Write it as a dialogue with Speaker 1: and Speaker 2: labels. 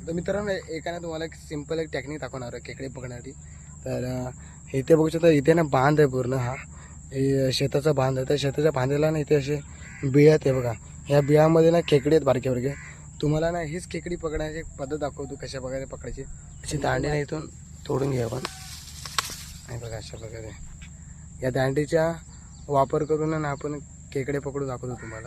Speaker 1: तर मित्रांनो एकाने तुम्हाला एक सिंपल एक टेक्निक दाखवणार आहे खेकडे पकडण्यासाठी. तर इथे बघू शकता, इथे ना बांध आहे पूर्ण. हा हे शेताचा बांध आहे. त्या शेताच्या बांधाला ना इथे असे बिया आहेत बघा. ह्या बियामध्ये ना खेकडे आहेत बारके बारके. तुम्हाला ना हीच खेकडी पकडण्याची पद्धत दाखवतो कशा प्रकारे पकडायची. अशी दांडी ना इथून तोडून घ्या आपण. आणि बघा अशा प्रकारे या दांडीचा वापर करून ना आपण खेकडे पकडून दाखवतो तुम्हाला.